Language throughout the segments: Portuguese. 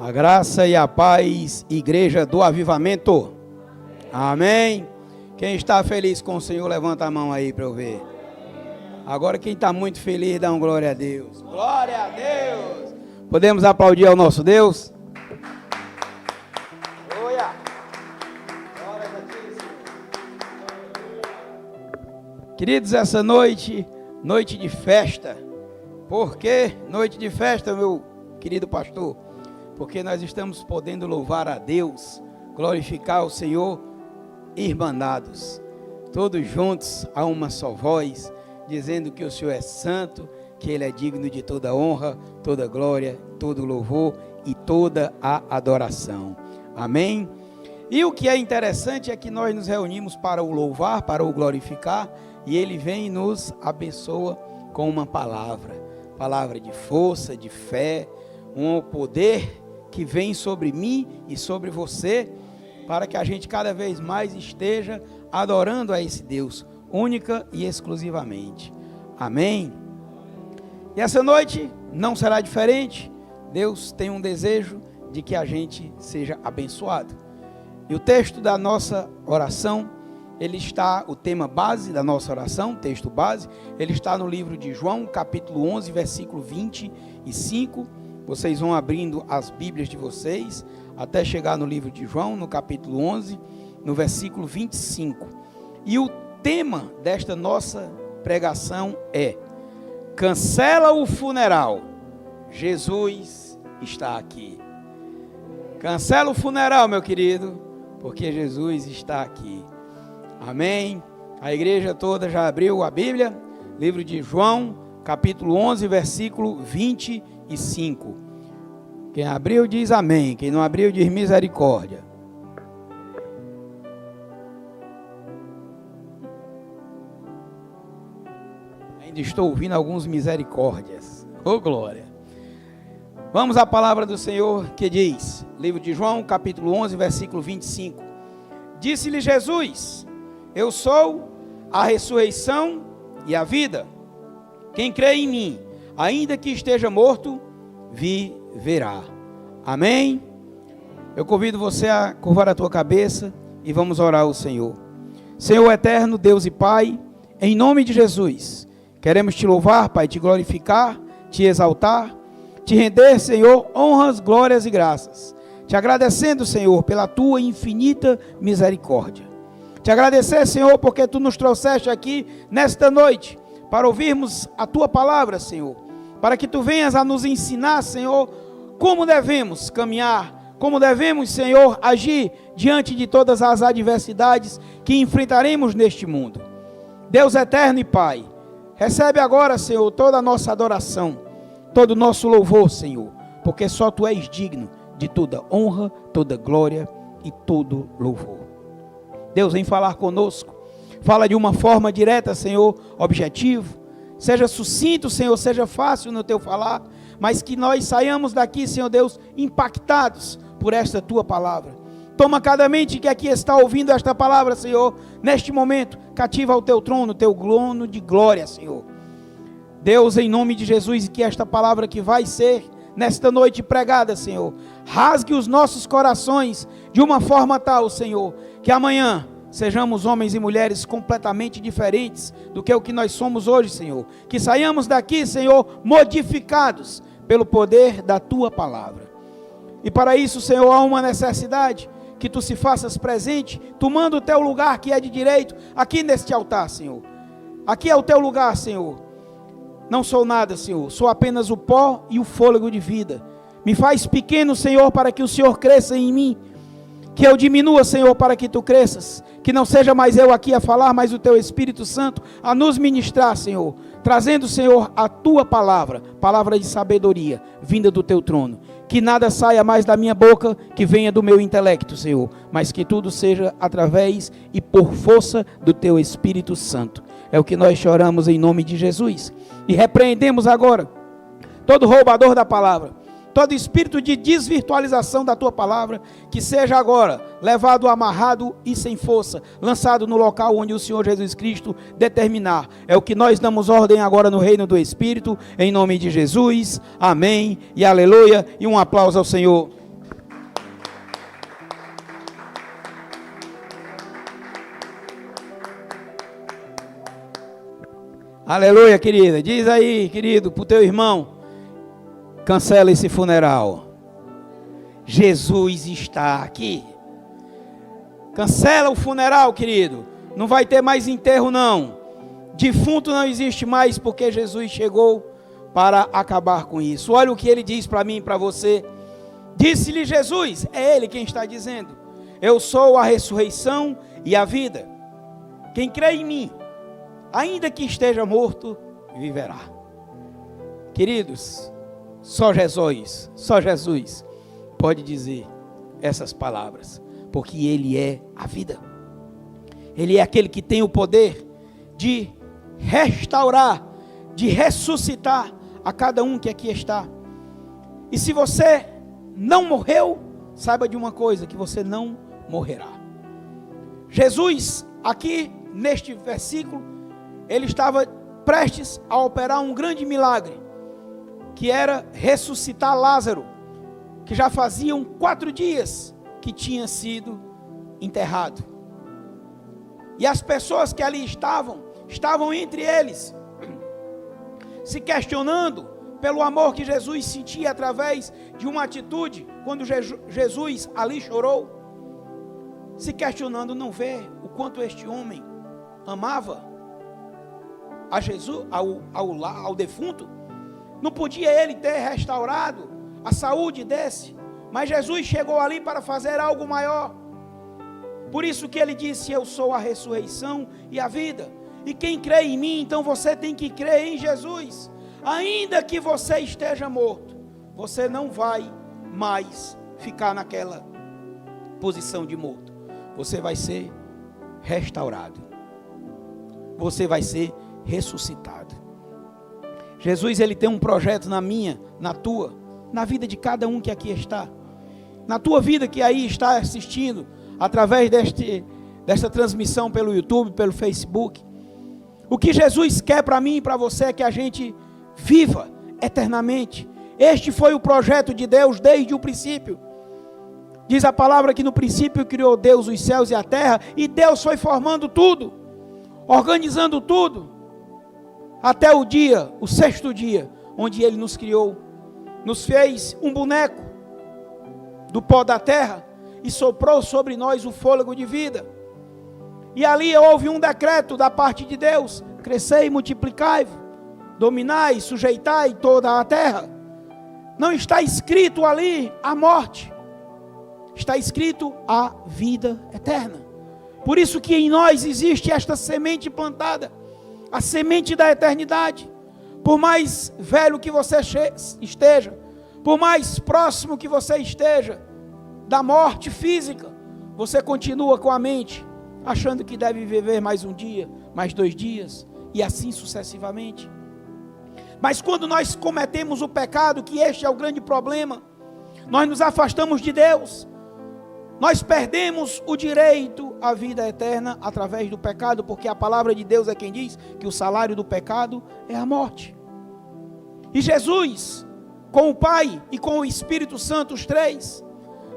A graça e a paz, Igreja do Avivamento. Amém. Quem está feliz com o Senhor, levanta a mão aí para eu ver. Agora quem está muito feliz, dá um glória a Deus. Glória a Deus. Podemos aplaudir ao nosso Deus? Glória. Queridos, essa noite de festa. Por que noite de festa, meu querido pastor? Porque nós estamos podendo louvar a Deus, glorificar o Senhor, irmanados, todos juntos a uma só voz, dizendo que o Senhor é santo, que Ele é digno de toda honra, toda glória, todo louvor e toda a adoração. Amém? E o que é interessante é que nós nos reunimos para o louvar, para o glorificar, e Ele vem e nos abençoa com uma palavra de força, de fé, um poder que vem sobre mim e sobre você, para que a gente cada vez mais esteja adorando a esse Deus, única e exclusivamente. Amém? E essa noite não será diferente. Deus tem um desejo de que a gente seja abençoado. E o texto da nossa oração, o tema base da nossa oração, texto base, ele está no livro de João, capítulo 11, versículo 25. Vocês vão abrindo as Bíblias de vocês, até chegar no livro de João, no capítulo 11, no versículo 25. E o tema desta nossa pregação é: cancela o funeral, Jesus está aqui. Cancela o funeral, meu querido, porque Jesus está aqui. Amém? A igreja toda já abriu a Bíblia, livro de João, capítulo 11, versículo 25. Quem abriu diz amém, quem não abriu diz misericórdia. Ainda estou ouvindo alguns misericórdias. Oh, glória! Vamos à palavra do Senhor que diz, livro de João, capítulo 11, versículo 25. Disse-lhe Jesus: eu sou a ressurreição e a vida. Quem crê em mim, ainda que esteja morto, viverá. Amém? Eu convido você a curvar a tua cabeça e vamos orar ao Senhor. Senhor eterno, Deus e Pai, em nome de Jesus, queremos te louvar, Pai, te glorificar, te exaltar, te render, Senhor, honras, glórias e graças. Te agradecendo, Senhor, pela tua infinita misericórdia. Te agradecer, Senhor, porque tu nos trouxeste aqui nesta noite para ouvirmos a tua palavra, Senhor, para que tu venhas a nos ensinar, Senhor, como devemos caminhar, como devemos, Senhor, agir diante de todas as adversidades que enfrentaremos neste mundo. Deus eterno e Pai, recebe agora, Senhor, toda a nossa adoração, todo o nosso louvor, Senhor, porque só tu és digno de toda honra, toda glória e todo louvor. Deus, vem falar conosco, fala de uma forma direta, Senhor, objetivo, seja sucinto, Senhor, seja fácil no teu falar, mas que nós saiamos daqui, Senhor Deus, impactados por esta tua palavra. Toma cada mente que aqui está ouvindo esta palavra, Senhor, neste momento, cativa ao teu trono de glória, Senhor. Deus, em nome de Jesus, que esta palavra que vai ser nesta noite pregada, Senhor, rasgue os nossos corações de uma forma tal, Senhor, que amanhã sejamos homens e mulheres completamente diferentes do que o que nós somos hoje, Senhor. Que saiamos daqui, Senhor, modificados pelo poder da tua palavra. E para isso, Senhor, há uma necessidade, que tu se faças presente, tomando o teu lugar que é de direito, aqui neste altar, Senhor. Aqui é o teu lugar, Senhor. Não sou nada, Senhor, sou apenas o pó e o fôlego de vida. Me faz pequeno, Senhor, para que o Senhor cresça em mim. Que eu diminua, Senhor, para que tu cresças. Que não seja mais eu aqui a falar, mas o teu Espírito Santo a nos ministrar, Senhor. Trazendo, Senhor, a tua palavra, palavra de sabedoria, vinda do teu trono. Que nada saia mais da minha boca, que venha do meu intelecto, Senhor. Mas que tudo seja através e por força do teu Espírito Santo. É o que nós choramos em nome de Jesus. E repreendemos agora todo roubador da palavra, todo espírito de desvirtualização da tua palavra, que seja agora levado amarrado e sem força, lançado no local onde o Senhor Jesus Cristo determinar. É o que nós damos ordem agora no reino do Espírito, em nome de Jesus, amém e aleluia, e um aplauso ao Senhor. Aleluia, querida. Diz aí, querido, para o teu irmão, cancela esse funeral. Jesus está aqui. Cancela o funeral, querido. Não vai ter mais enterro, não. Defunto não existe mais, porque Jesus chegou para acabar com isso. Olha o que ele diz para mim e para você. Disse-lhe Jesus, é ele quem está dizendo: eu sou a ressurreição e a vida. Quem crê em mim, ainda que esteja morto, viverá. Queridos, só Jesus pode dizer essas palavras, porque ele é a vida. Ele é aquele que tem o poder de restaurar, de ressuscitar a cada um que aqui está. E se você não morreu, saiba de uma coisa, que você não morrerá. Jesus, aqui neste versículo, ele estava prestes a operar um grande milagre, que era ressuscitar Lázaro, que já faziam 4 dias que tinha sido enterrado. E as pessoas que ali estavam entre eles, se questionando pelo amor que Jesus sentia através de uma atitude, quando Jesus ali chorou, se questionando, não vê o quanto este homem amava a Jesus, ao defunto. Não podia ele ter restaurado a saúde desse, mas Jesus chegou ali para fazer algo maior. Por isso que ele disse: eu sou a ressurreição e a vida. E quem crê em mim, então você tem que crer em Jesus. Ainda que você esteja morto, você não vai mais ficar naquela posição de morto. Você vai ser restaurado. Você vai ser ressuscitado. Jesus, ele tem um projeto na minha, na tua, na vida de cada um que aqui está. Na tua vida que aí está assistindo, através desta transmissão pelo YouTube, pelo Facebook. O que Jesus quer para mim e para você é que a gente viva eternamente. Este foi o projeto de Deus desde o princípio. Diz a palavra que no princípio criou Deus os céus e a terra, e Deus foi formando tudo, organizando tudo, até o 6º dia, onde Ele nos criou, nos fez um boneco do pó da terra, e soprou sobre nós o fôlego de vida. E ali houve um decreto da parte de Deus: crescei e multiplicai, dominai, sujeitai toda a terra. Não está escrito ali a morte, está escrito a vida eterna. Por isso que em nós existe esta semente plantada, a semente da eternidade. Por mais velho que você esteja, por mais próximo que você esteja da morte física, você continua com a mente achando que deve viver mais um dia, mais 2 dias, e assim sucessivamente. Mas quando nós cometemos o pecado, que este é o grande problema, nós nos afastamos de Deus, nós perdemos o direito à vida eterna através do pecado, porque a palavra de Deus é quem diz que o salário do pecado é a morte. E Jesus, com o Pai e com o Espírito Santo, os 3,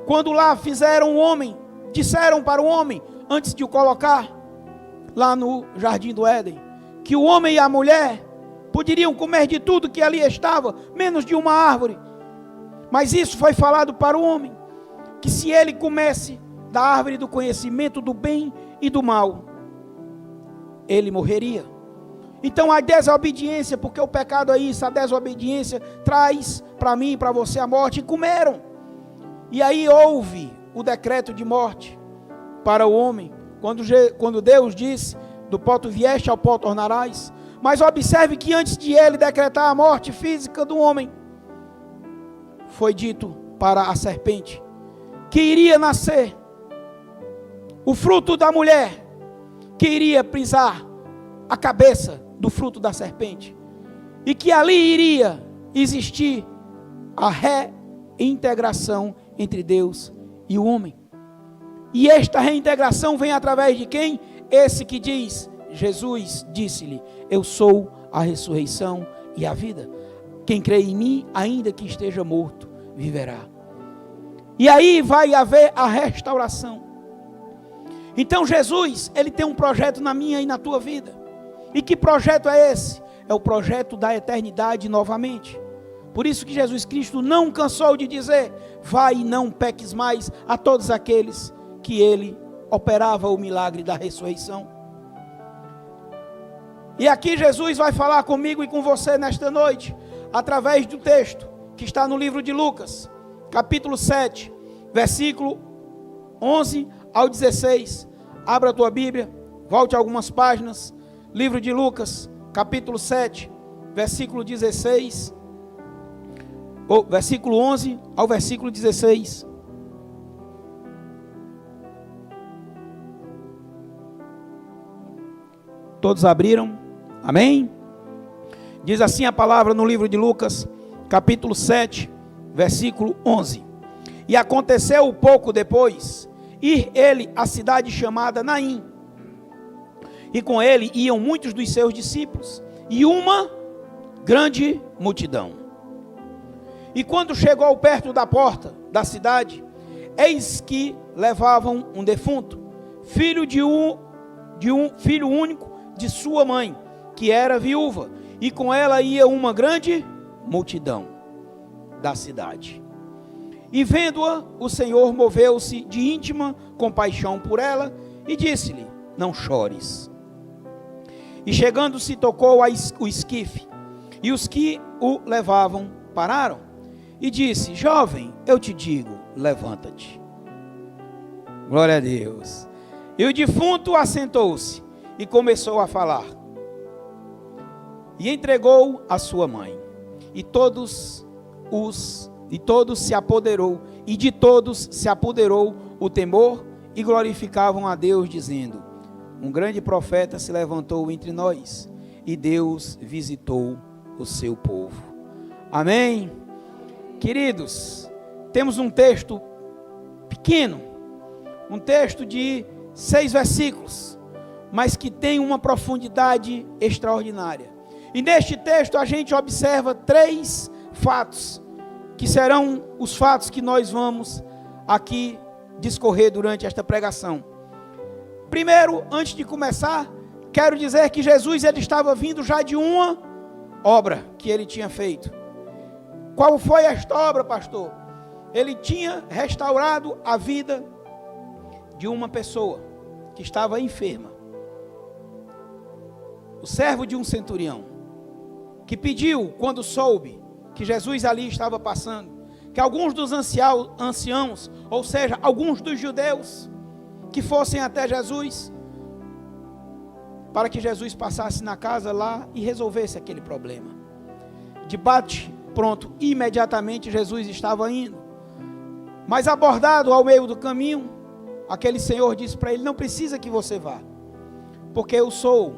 quando lá fizeram o homem, disseram para o homem, antes de o colocar lá no jardim do Éden, que o homem e a mulher poderiam comer de tudo que ali estava, menos de uma árvore. Mas isso foi falado para o homem, que se ele comesse da árvore do conhecimento do bem e do mal, ele morreria. Então a desobediência, porque o pecado é isso, a desobediência traz para mim e para você a morte, e comeram. E aí houve o decreto de morte para o homem, quando Deus disse: do pó tu vieste, ao pó tornarás. Mas observe que antes de ele decretar a morte física do homem, foi dito para a serpente que iria nascer o fruto da mulher, que iria pisar a cabeça do fruto da serpente, e que ali iria existir a reintegração entre Deus e o homem. E esta reintegração vem através de quem? Esse que diz: Jesus disse-lhe: eu sou a ressurreição e a vida. Quem crê em mim, ainda que esteja morto, viverá. E aí vai haver a restauração. Então Jesus, ele tem um projeto na minha e na tua vida. E que projeto é esse? é o projeto da eternidade novamente. Por isso que Jesus Cristo não cansou de dizer: vai e não peques mais, a todos aqueles que ele operava o milagre da ressurreição. E aqui Jesus vai falar comigo e com você nesta noite, através do texto que está no livro de Lucas, capítulo 7, versículo 11 ao 16. Abra a tua Bíblia, volte algumas páginas, livro de Lucas, capítulo 7, versículo 16, ou versículo 11 ao versículo 16. Todos abriram? Amém? Diz assim a palavra no livro de Lucas, capítulo 7, versículo 11. E aconteceu pouco depois, ir ele à cidade chamada Naim, e com ele iam muitos dos seus discípulos, e uma grande multidão. E quando chegou perto da porta da cidade, eis que levavam um defunto, filho de um filho único de sua mãe, que era viúva, e com ela ia uma grande multidão da cidade. E vendo-a, o Senhor moveu-se de íntima compaixão por ela, e disse-lhe: não chores. E chegando-se, tocou o esquife, e os que o levavam pararam, e disse: jovem, eu te digo, levanta-te. Glória a Deus. E o defunto assentou-se e começou a falar, e entregou a sua mãe, e de todos se apoderou o temor, e glorificavam a Deus, dizendo: um grande profeta se levantou entre nós, e Deus visitou o seu povo. Amém? Queridos, temos um texto pequeno, um texto de 6 versículos, mas que tem uma profundidade extraordinária. E neste texto a gente observa 3 fatos, que serão os fatos que nós vamos aqui discorrer durante esta pregação. Primeiro, antes de começar, quero dizer que Jesus ele estava vindo já de uma obra que ele tinha feito. Qual foi esta obra, pastor? Ele tinha restaurado a vida de uma pessoa que estava enferma. O servo de um centurião, que pediu, quando soube que Jesus ali estava passando, que alguns dos anciãos, ou seja, alguns dos judeus, que fossem até Jesus, para que Jesus passasse na casa lá e resolvesse aquele problema. De bate pronto, imediatamente Jesus estava indo, mas abordado ao meio do caminho, aquele senhor disse para ele: não precisa que você vá, porque eu sou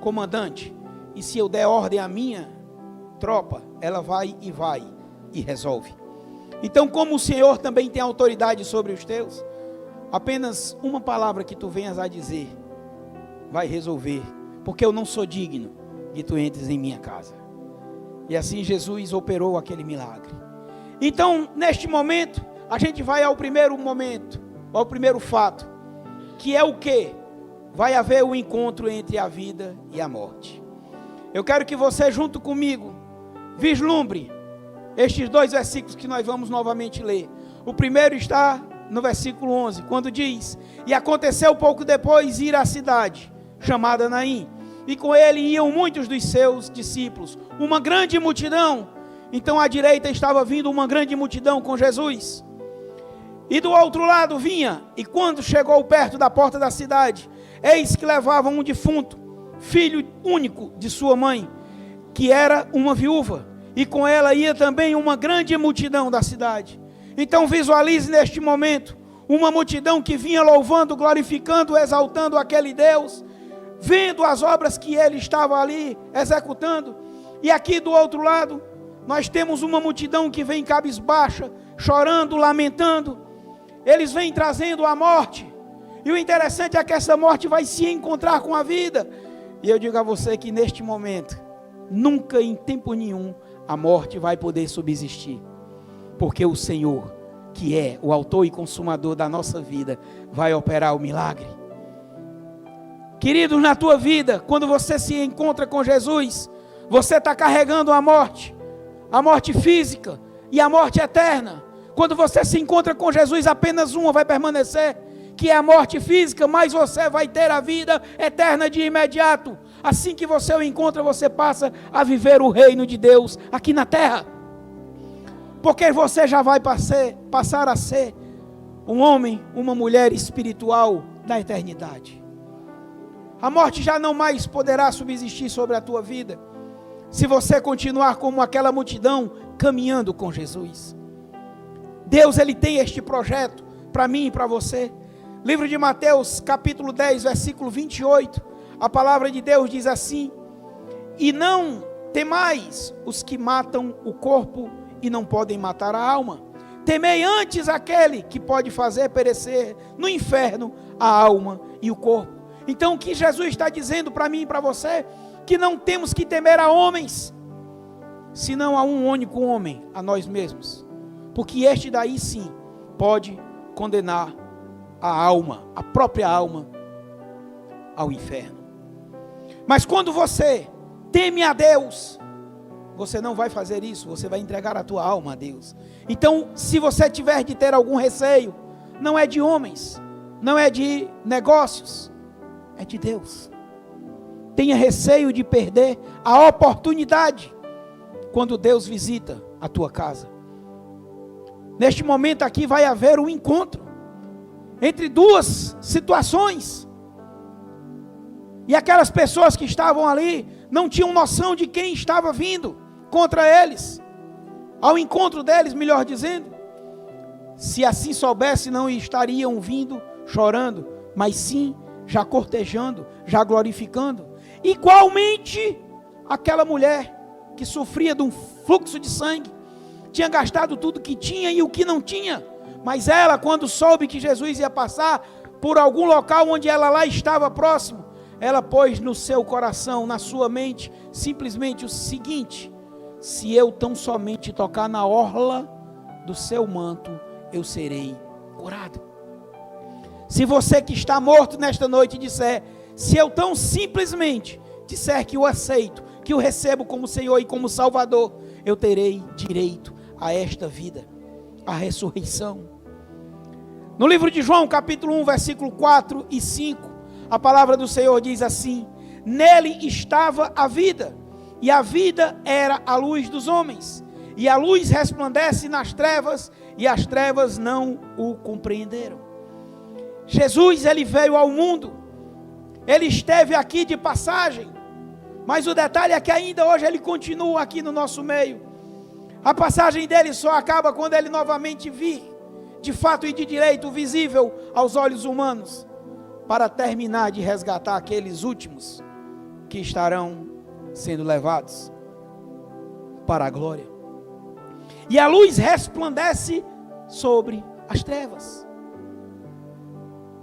comandante, e se eu der ordem à minha tropa, ela vai e resolve. Então, como o Senhor também tem autoridade sobre os teus, apenas uma palavra que tu venhas a dizer vai resolver, porque eu não sou digno de tu entres em minha casa. E assim Jesus operou aquele milagre. Então, neste momento, a gente vai ao primeiro momento, ao primeiro fato, que é o que? Vai haver um encontro entre a vida e a morte. Eu quero que você, junto comigo, vislumbre estes 2 versículos que nós vamos novamente ler. O primeiro está no versículo 11, quando diz: e aconteceu pouco depois ir à cidade chamada Naim, e com ele iam muitos dos seus discípulos, uma grande multidão. Então à direita estava vindo uma grande multidão com Jesus, e do outro lado vinha, e quando chegou perto da porta da cidade, eis que levavam um defunto, filho único de sua mãe, que era uma viúva, e com ela ia também uma grande multidão da cidade. Então visualize neste momento uma multidão que vinha louvando, glorificando, exaltando aquele Deus, vendo as obras que ele estava ali executando. E aqui do outro lado nós temos uma multidão que vem cabisbaixa, chorando, lamentando. Eles vêm trazendo a morte, e o interessante é que essa morte vai se encontrar com a vida. E eu digo a você que neste momento, nunca em tempo nenhum, a morte vai poder subsistir, porque o Senhor, que é o autor e consumador da nossa vida, vai operar o milagre. Queridos, na tua vida, quando você se encontra com Jesus, Você está carregando a morte física e a morte eterna. Quando você se encontra com Jesus, apenas uma vai permanecer, que é a morte física, mas você vai ter a vida eterna de imediato. Assim que você o encontra, você passa a viver o reino de Deus aqui na terra. Porque você já vai passar a ser um homem, uma mulher espiritual da eternidade. A morte já não mais poderá subsistir sobre a tua vida, se você continuar como aquela multidão, caminhando com Jesus. Deus, Ele tem este projeto para mim e para você. Livro de Mateus, capítulo 10, versículo 28, a palavra de Deus diz assim: e não temais os que matam o corpo e não podem matar a alma. Temei antes aquele que pode fazer perecer no inferno a alma e o corpo. Então o que Jesus está dizendo para mim e para você? Que não temos que temer a homens, senão a um único homem, a nós mesmos. Porque este daí sim pode condenar a alma, a própria alma, ao inferno. Mas quando você teme a Deus, você não vai fazer isso, você vai entregar a tua alma a Deus. Então, se você tiver de ter algum receio, não é de homens, não é de negócios, é de Deus. Tenha receio de perder a oportunidade quando Deus visita a tua casa. Neste momento aqui vai haver um encontro entre duas situações. E aquelas pessoas que estavam ali não tinham noção de quem estava vindo contra eles, ao encontro deles, melhor dizendo. Se assim soubesse, não estariam vindo chorando, mas sim já cortejando, já glorificando. Igualmente, aquela mulher que sofria de um fluxo de sangue, tinha gastado tudo que tinha e o que não tinha, mas ela, quando soube que Jesus ia passar por algum local onde ela lá estava próximo, ela pôs no seu coração, na sua mente, simplesmente o seguinte: se eu tão somente tocar na orla do seu manto, eu serei curado. Se você que está morto nesta noite disser, se eu tão simplesmente disser que o aceito, que o recebo como Senhor e como Salvador, eu terei direito a esta vida, a ressurreição. No livro de João, capítulo 1, versículo 4 e 5, a palavra do Senhor diz assim: nele estava a vida, e a vida era a luz dos homens, e a luz resplandece nas trevas, e as trevas não o compreenderam. Jesus, ele veio ao mundo, ele esteve aqui de passagem, mas o detalhe é que ainda hoje ele continua aqui no nosso meio. A passagem dele só acaba quando ele novamente vir, de fato e de direito, visível aos olhos humanos, para terminar de resgatar aqueles últimos que estarão sendo levados para a glória. E a luz resplandece sobre as trevas.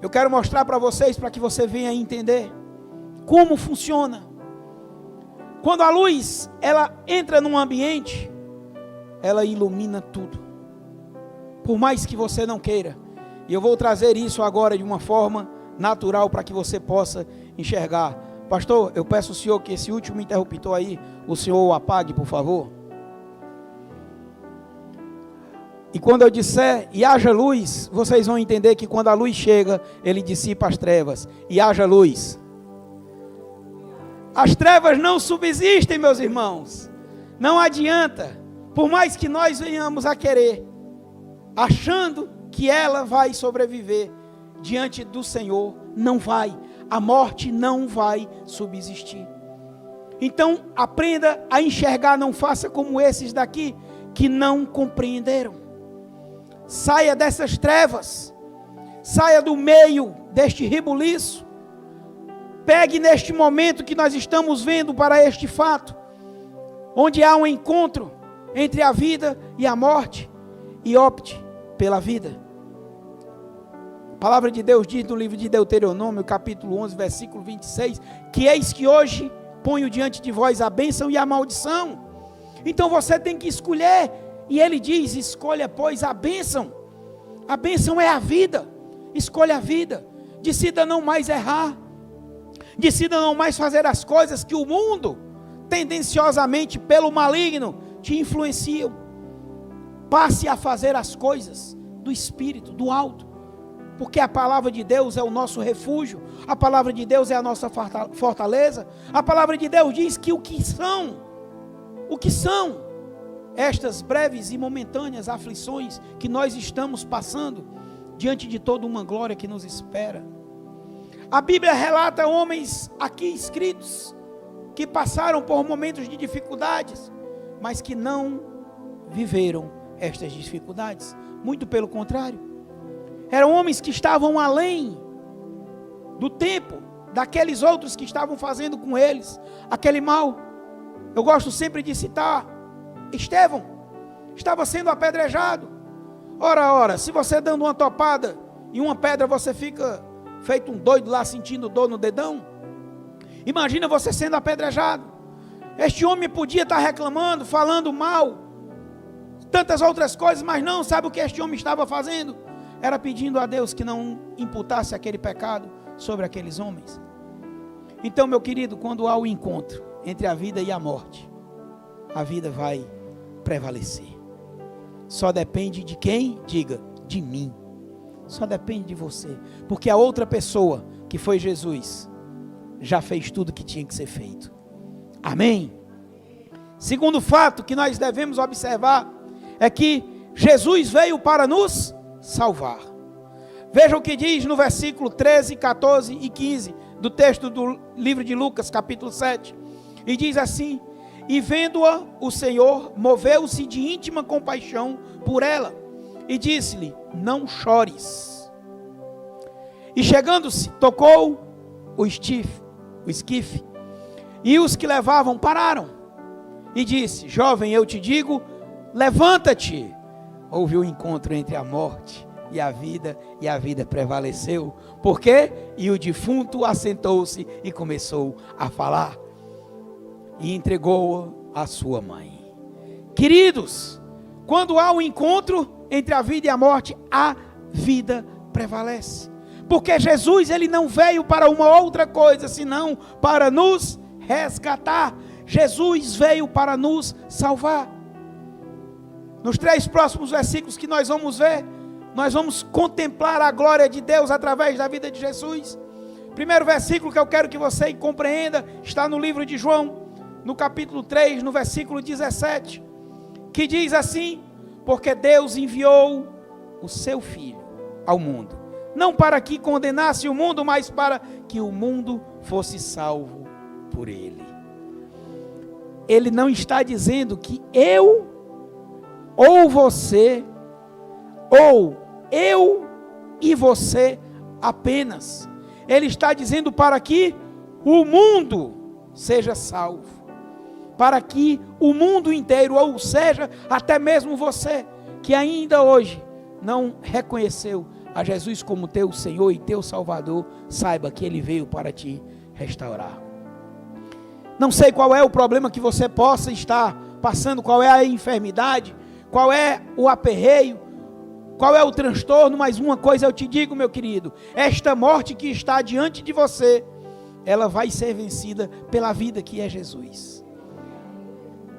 Eu quero mostrar para vocês, para que você venha entender como funciona. Quando a luz, ela entra num ambiente, ela ilumina tudo, por mais que você não queira. E eu vou trazer isso agora de uma forma natural, para que você possa enxergar. Pastor, eu peço ao senhor que esse último interruptor aí, o senhor o apague, por favor. E quando eu disser, e haja luz, vocês vão entender que quando a luz chega, ele dissipa as trevas, e haja luz. As trevas não subsistem, meus irmãos. Não adianta, por mais que nós venhamos a querer, achando que ela vai sobreviver diante do Senhor, não vai. A morte não vai subsistir. Então, aprenda a enxergar, não faça como esses daqui, que não compreenderam. Saia dessas trevas, saia do meio deste rebuliço, pegue neste momento que nós estamos vendo para este fato, onde há um encontro entre a vida e a morte, e opte pela vida. A palavra de Deus diz no livro de Deuteronômio, capítulo 11, versículo 26, que eis que hoje ponho diante de vós a bênção e a maldição. Então você tem que escolher, e ele diz, escolha pois a bênção. A bênção é a vida, escolha a vida, decida não mais errar, decida não mais fazer as coisas que o mundo tendenciosamente pelo maligno te influenciam. Passe a fazer as coisas do Espírito, do alto, porque a palavra de Deus é o nosso refúgio, a palavra de Deus é a nossa fortaleza. A palavra de Deus diz que o que são estas breves e momentâneas aflições que nós estamos passando, diante de toda uma glória que nos espera. A Bíblia relata homens aqui escritos, que passaram por momentos de dificuldades, mas que não viveram estas dificuldades, muito pelo contrário, eram homens que estavam além do tempo, daqueles outros que estavam fazendo com eles aquele mal. Eu gosto sempre de citar Estevão, estava sendo apedrejado. Ora, se você dando uma topada em uma pedra, você fica feito um doido lá, sentindo dor no dedão, imagina você sendo apedrejado. Este homem podia estar reclamando, falando mal, tantas outras coisas, mas não, sabe o que este homem estava fazendo? Era pedindo a Deus que não imputasse aquele pecado sobre aqueles homens. Então, meu querido, quando há o encontro entre a vida e a morte, a vida vai prevalecer. Só depende de quem? Diga, de mim. Só depende de você, porque a outra pessoa, que foi Jesus, já fez tudo que tinha que ser feito. Amém? Segundo fato que nós devemos observar é que Jesus veio para nos salvar. Veja o que diz no versículo 13, 14 e 15 do texto do livro de Lucas, capítulo 7. E diz assim: e vendo-a, o Senhor moveu-se de íntima compaixão por ela e disse-lhe: não chores. E chegando-se, tocou o esquife, e os que levavam pararam. E disse: jovem, eu te digo, levanta-te. Houve um encontro entre a morte e a vida prevaleceu. Por quê? E o defunto assentou-se e começou a falar. E entregou-o à sua mãe. Queridos, quando há um encontro entre a vida e a morte, a vida prevalece. Porque Jesus, ele não veio para uma outra coisa, senão para nos resgatar. Jesus veio para nos salvar. Nos 3 próximos versículos que nós vamos ver, nós vamos contemplar a glória de Deus através da vida de Jesus. Primeiro versículo que eu quero que você compreenda, está no livro de João, no capítulo 3, no versículo 17, que diz assim: porque Deus enviou o seu Filho ao mundo, não para que condenasse o mundo, mas para que o mundo fosse salvo por ele. Ele não está dizendo que eu, ou você, ou eu e você apenas. Ele está dizendo para que o mundo seja salvo. Para que o mundo inteiro, ou seja, até mesmo você, que ainda hoje não reconheceu a Jesus como teu Senhor e teu Salvador, saiba que Ele veio para te restaurar. Não sei qual é o problema que você possa estar passando, qual é a enfermidade, qual é o aperreio, qual é o transtorno, mas uma coisa eu te digo, meu querido: esta morte que está diante de você, ela vai ser vencida pela vida que é Jesus.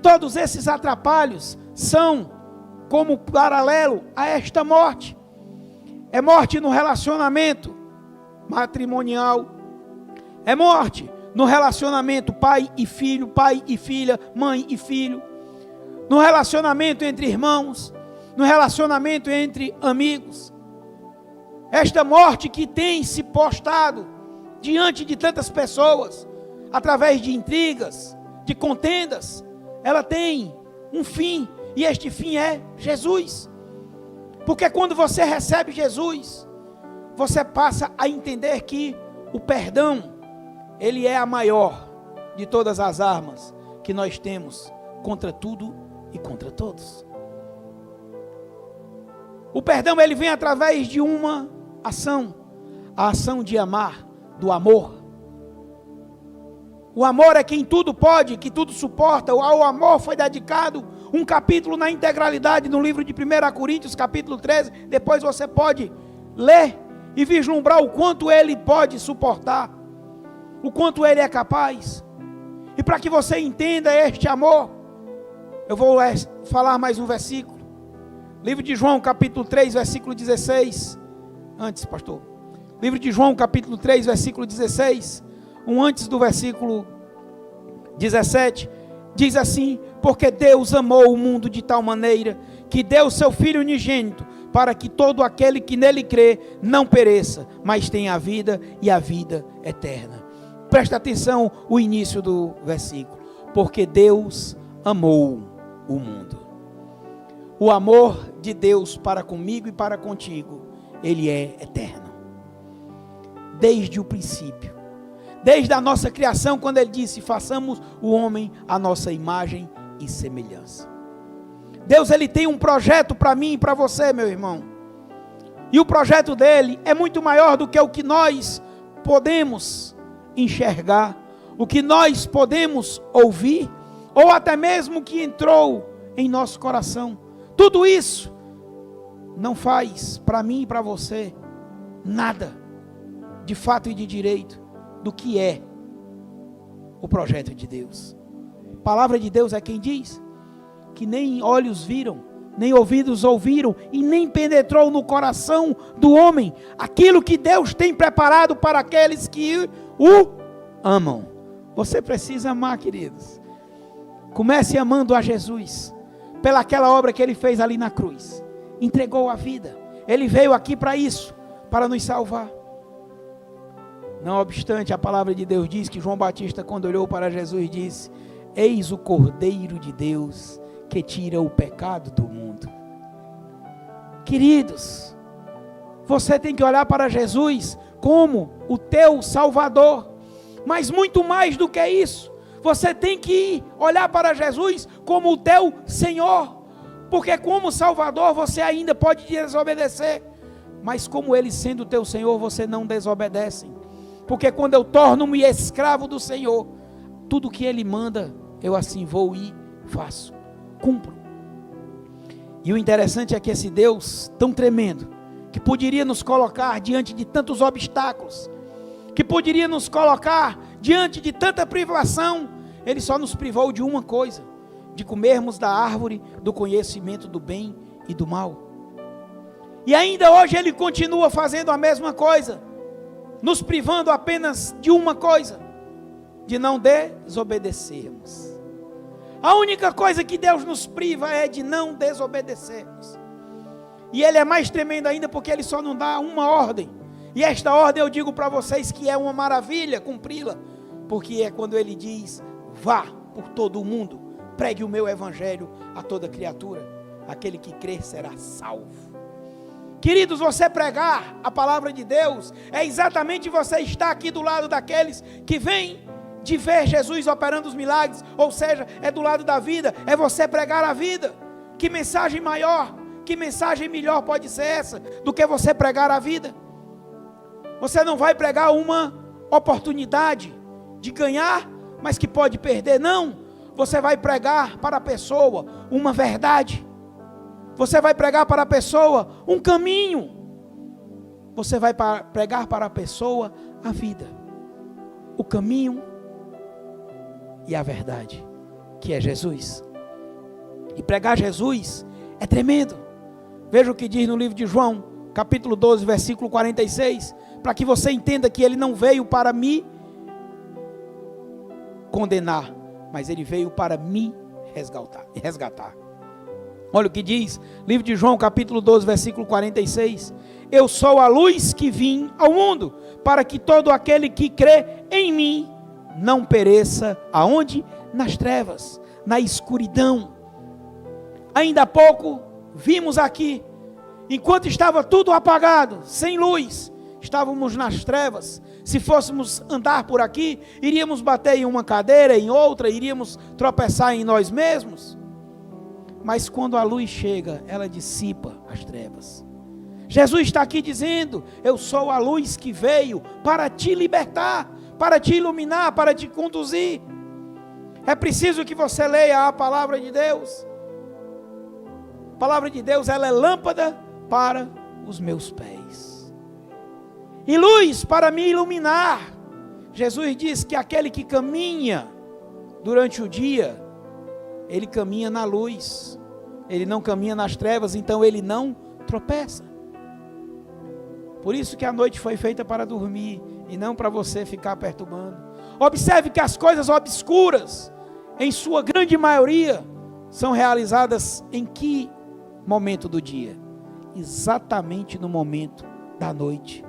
Todos esses atrapalhos são como paralelo a esta morte. É morte no relacionamento matrimonial, é morte no relacionamento pai e filho, pai e filha, mãe e filho, no relacionamento entre irmãos, no relacionamento entre amigos. Esta morte que tem se postado diante de tantas pessoas, através de intrigas, de contendas, ela tem um fim, e este fim é Jesus. Porque quando você recebe Jesus, você passa a entender que o perdão, ele é a maior de todas as armas que nós temos contra tudo e contra todos. O perdão, ele vem através de uma ação, a ação de amar, do amor. O amor é quem tudo pode, que tudo suporta. Ao amor foi dedicado um capítulo na integralidade no livro de 1 Coríntios, capítulo 13. Depois você pode ler e vislumbrar o quanto ele pode suportar, o quanto ele é capaz. E para que você entenda este amor, eu vou falar mais um versículo. Livro de João, capítulo 3, versículo 16. Antes, pastor. Livro de João, capítulo 3, versículo 16. Antes do versículo 17. Diz assim: porque Deus amou o mundo de tal maneira que deu seu Filho unigênito, para que todo aquele que nele crê não pereça, mas tenha a vida e a vida eterna. Presta atenção o início do versículo. Porque Deus amou o mundo. O amor de Deus para comigo e para contigo, ele é eterno. Desde o princípio, desde a nossa criação, quando ele disse: façamos o homem à nossa imagem e semelhança. Deus, ele tem um projeto para mim e para você, meu irmão. E o projeto dele é muito maior do que o que nós podemos enxergar, o que nós podemos ouvir, ou até mesmo o que entrou em nosso coração. Tudo isso não faz para mim e para você nada de fato e de direito do que é o projeto de Deus. A palavra de Deus é quem diz que nem olhos viram, nem ouvidos ouviram, e nem penetrou no coração do homem aquilo que Deus tem preparado para aqueles que o amam. Você precisa amar, queridos. Comece amando a Jesus, pelaquela obra que ele fez ali na cruz. Entregou a vida. Ele veio aqui para isso, para nos salvar. Não obstante, a palavra de Deus diz que João Batista, quando olhou para Jesus, disse: eis o Cordeiro de Deus que tira o pecado do mundo. Queridos, você tem que olhar para Jesus como o teu Salvador. Mas muito mais do que isso, você tem que olhar para Jesus como o teu Senhor. Porque como Salvador você ainda pode desobedecer, mas como Ele sendo o teu Senhor, você não desobedece. Porque quando eu torno-me escravo do Senhor, tudo que Ele manda, eu assim vou e faço, cumpro. E o interessante é que esse Deus tão tremendo, que poderia nos colocar diante de tantos obstáculos, que poderia nos colocar diante de tanta privação, Ele só nos privou de uma coisa: de comermos da árvore do conhecimento do bem e do mal. E ainda hoje Ele continua fazendo a mesma coisa, nos privando apenas de uma coisa: de não desobedecermos. A única coisa que Deus nos priva é de não desobedecermos. E Ele é mais tremendo ainda, porque Ele só não dá uma ordem. E esta ordem eu digo para vocês que é uma maravilha cumpri-la, porque é quando Ele diz: vá por todo o mundo, pregue o meu evangelho a toda criatura, aquele que crer será salvo. Queridos, você pregar a palavra de Deus é exatamente você estar aqui do lado daqueles que vêm de ver Jesus operando os milagres, ou seja, é do lado da vida, é você pregar a vida. Que mensagem maior, que mensagem melhor pode ser essa do que você pregar a vida? Você não vai pregar uma oportunidade de ganhar, mas que pode perder, não. Você vai pregar para a pessoa uma verdade. Você vai pregar para a pessoa um caminho. Você vai pregar para a pessoa a vida, o caminho e a verdade, que é Jesus. E pregar Jesus é tremendo. Veja o que diz no livro de João, capítulo 12, versículo 46, para que você entenda que Ele não veio para me condenar, mas Ele veio para me resgatar. Olha o que diz, livro de João, capítulo 12, versículo 46. Eu sou a luz que vim ao mundo, para que todo aquele que crê em mim não pereça. Aonde? Nas trevas, na escuridão. Ainda há pouco vimos aqui, enquanto estava tudo apagado, sem luz, estávamos nas trevas. Se fôssemos andar por aqui, iríamos bater em uma cadeira, em outra, iríamos tropeçar em nós mesmos. Mas quando a luz chega, ela dissipa as trevas. Jesus está aqui dizendo: eu sou a luz que veio para te libertar, para te iluminar, para te conduzir. É preciso que você leia a palavra de Deus. A palavra de Deus, ela é lâmpada para os meus pés e luz para me iluminar. Jesus diz que aquele que caminha durante o dia, ele caminha na luz, ele não caminha nas trevas, então ele não tropeça. Por isso que a noite foi feita para dormir, e não para você ficar perturbando. Observe que as coisas obscuras, em sua grande maioria, são realizadas em que momento do dia? Exatamente no momento da noite.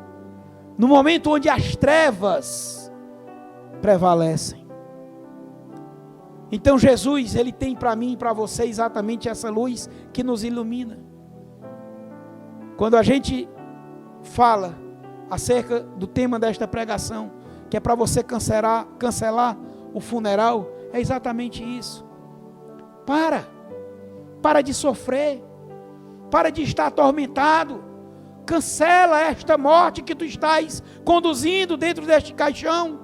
No momento onde as trevas prevalecem. Então Jesus, ele tem para mim e para você exatamente essa luz que nos ilumina. Quando a gente fala acerca do tema desta pregação, que é para você cancelar o funeral, é exatamente isso. Para de sofrer, para de estar atormentado, cancela esta morte que tu estás conduzindo dentro deste caixão.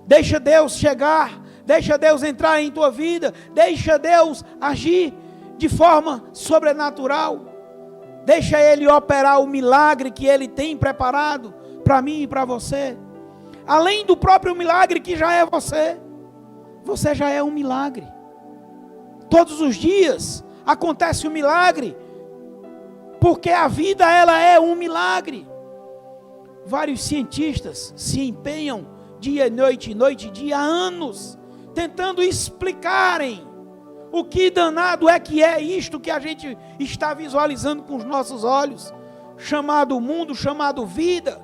Deixa Deus chegar, deixa Deus entrar em tua vida, deixa Deus agir de forma sobrenatural, deixa Ele operar o milagre que Ele tem preparado para mim e para você. Além do próprio milagre que já é você já é um milagre. Todos os dias acontece um milagre, porque a vida ela é um milagre. Vários cientistas se empenham dia e noite e dia, há anos, tentando explicarem o que danado é que é isto que a gente está visualizando com os nossos olhos, chamado mundo, chamado vida,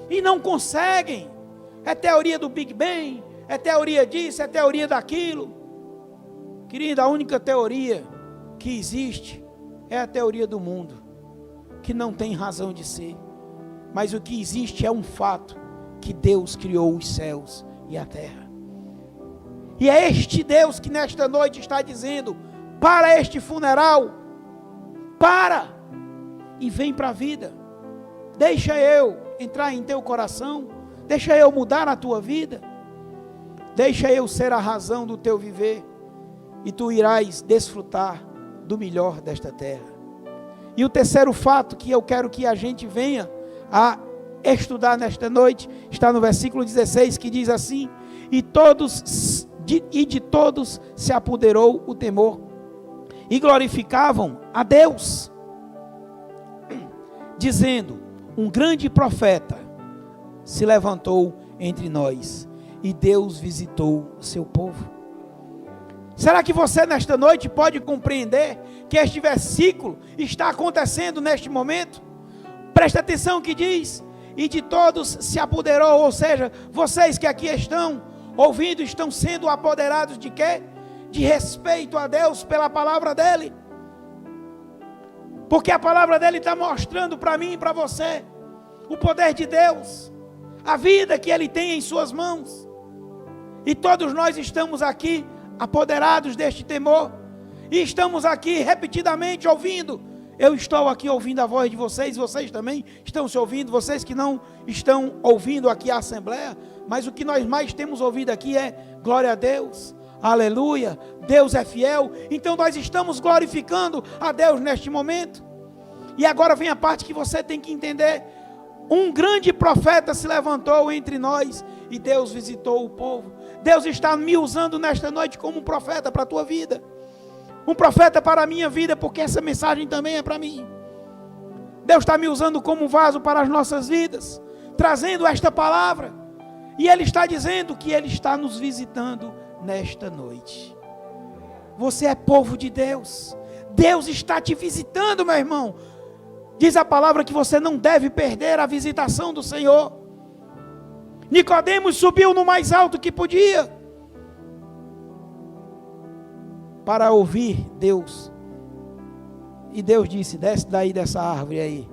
e não conseguem. É teoria do Big Bang, é teoria disso, é teoria daquilo. Querida, a única teoria que existe é a teoria do mundo, que não tem razão de ser. Mas o que existe é um fato, que Deus criou os céus e a terra. E é este Deus que nesta noite está dizendo: para este funeral, para e vem para a vida. Deixa eu entrar em teu coração, deixa eu mudar a tua vida, deixa eu ser a razão do teu viver, e tu irás desfrutar do melhor desta terra. E o terceiro fato que eu quero que a gente venha a estudar nesta noite, está no versículo 16, que diz assim: de todos se apoderou o temor, e glorificavam a Deus, dizendo: um grande profeta se levantou entre nós, e Deus visitou o seu povo. Será que você nesta noite pode compreender que este versículo está acontecendo neste momento? Presta atenção que diz: e de todos se apoderou, ou seja, vocês que aqui estão ouvindo, estão sendo apoderados de quê? De respeito a Deus pela palavra dele. Porque a palavra dele está mostrando para mim e para você o poder de Deus, a vida que ele tem em suas mãos. E todos nós estamos aqui apoderados deste temor, e estamos aqui repetidamente ouvindo. Eu estou aqui ouvindo a voz de vocês, vocês também estão se ouvindo, vocês que não estão ouvindo aqui a Assembleia, mas o que nós mais temos ouvido aqui é glória a Deus, aleluia, Deus é fiel. Então nós estamos glorificando a Deus neste momento. E agora vem a parte que você tem que entender: um grande profeta se levantou entre nós, e Deus visitou o povo. Deus está me usando nesta noite como um profeta para a tua vida, um profeta para a minha vida, porque essa mensagem também é para mim. Deus está me usando como um vaso para as nossas vidas, trazendo esta palavra, e Ele está dizendo que Ele está nos visitando nesta noite. Você é povo de Deus, Deus está te visitando, meu irmão. Diz a palavra que você não deve perder a visitação do Senhor. Nicodemos subiu no mais alto que podia para ouvir Deus. E Deus disse: desce daí dessa árvore aí.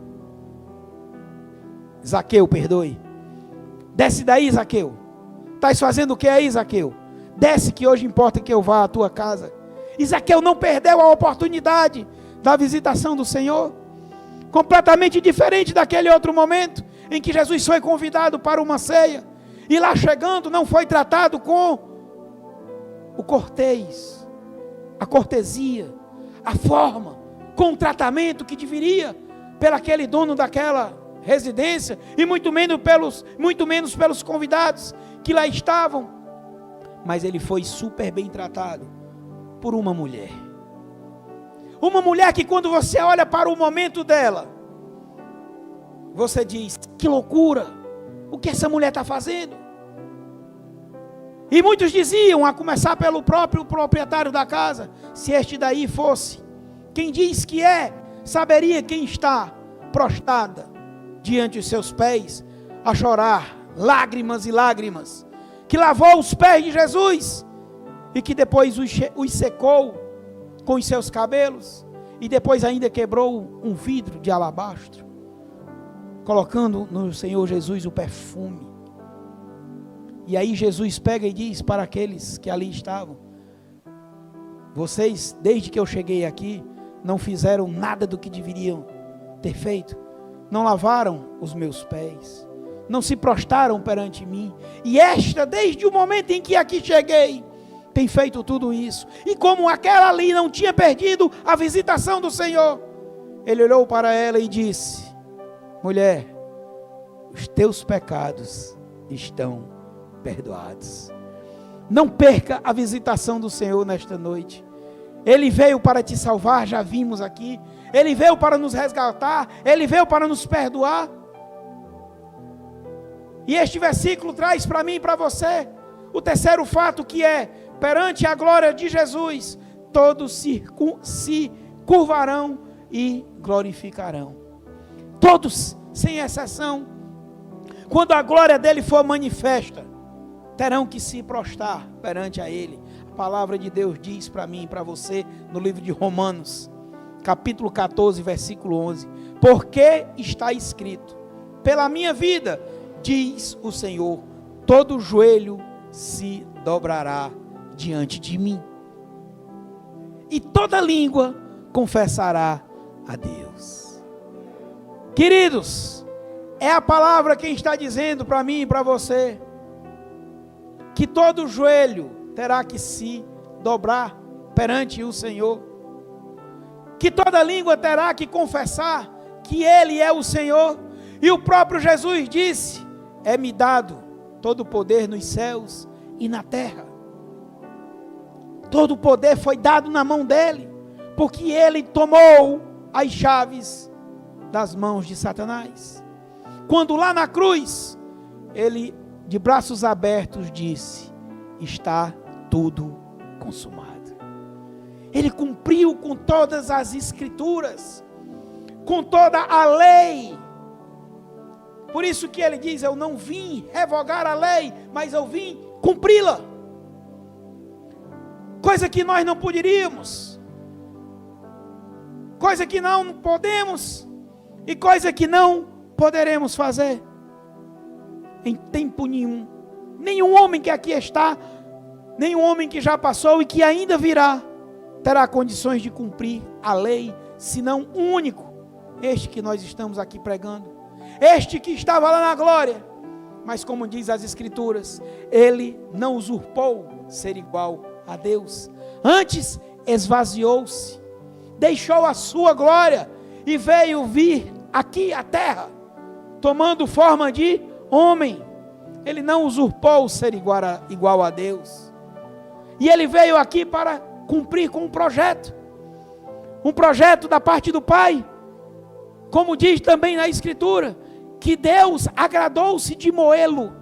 Zaqueu, perdoe. Desce daí, Zaqueu. Estás fazendo o que aí, Zaqueu? Desce, que hoje importa que eu vá à tua casa. E Zaqueu não perdeu a oportunidade da visitação do Senhor. Completamente diferente daquele outro momento em que Jesus foi convidado para uma ceia, e lá chegando não foi tratado com o cortês, a cortesia, a forma, com o tratamento que deveria pelaquele dono daquela residência, e muito menos pelos convidados que lá estavam. mas ele foi super bem tratado por uma mulher. Uma mulher que quando você olha para o momento dela, você diz, que loucura, o que essa mulher está fazendo? E muitos diziam, a começar pelo próprio proprietário da casa, se este daí fosse, quem diz que é, saberia quem está prostrada diante dos seus pés, a chorar, lágrimas e lágrimas, que lavou os pés de Jesus, e que depois os secou com os seus cabelos, e depois ainda quebrou um vidro de alabastro, colocando no Senhor Jesus o perfume. E aí Jesus pega e diz para aqueles que ali estavam, vocês, desde que eu cheguei aqui, não fizeram nada do que deveriam ter feito, não lavaram os meus pés, não se prostraram perante mim, e esta, desde o momento em que aqui cheguei, tem feito tudo isso. E como aquela ali não tinha perdido a visitação do Senhor, ele olhou para ela e disse, mulher, os teus pecados estão perdoados. Não perca a visitação do Senhor nesta noite. Ele veio para te salvar, já vimos aqui. Ele veio para nos resgatar, ele veio para nos perdoar. E este versículo traz para mim e para você o terceiro fato, que é, perante a glória de Jesus, todos se curvarão e glorificarão. Todos, sem exceção, quando a glória dele for manifesta, terão que se prostrar perante a ele. A palavra de Deus diz para mim e para você, no livro de Romanos, capítulo 14, versículo 11, porque está escrito, pela minha vida, diz o Senhor, todo joelho se dobrará diante de mim, e toda língua confessará a Deus. Queridos, é a palavra quem está dizendo para mim e para você, que todo joelho terá que se dobrar perante o Senhor, que toda língua terá que confessar que Ele é o Senhor, e o próprio Jesus disse, é-me dado todo o poder nos céus e na terra. Todo o poder foi dado na mão dele, porque ele tomou as chaves das mãos de Satanás. Quando lá na cruz, ele de braços abertos disse, está tudo consumado. Ele cumpriu com todas as escrituras, com toda a lei. Por isso que ele diz, eu não vim revogar a lei, mas eu vim cumpri-la. Coisa que nós não poderíamos, coisa que não podemos, e coisa que não poderemos fazer, em tempo nenhum. Nenhum homem que aqui está, nenhum homem que já passou e que ainda virá, terá condições de cumprir a lei, senão um único, este que nós estamos aqui pregando, este que estava lá na glória, mas como diz as escrituras, ele não usurpou ser igual a Deus, antes esvaziou-se, deixou a sua glória e veio vir aqui à terra, tomando forma de homem. Ele não usurpou ser igual a Deus, e ele veio aqui para cumprir com um projeto da parte do Pai, como diz também na escritura, que Deus agradou-se de moê-lo.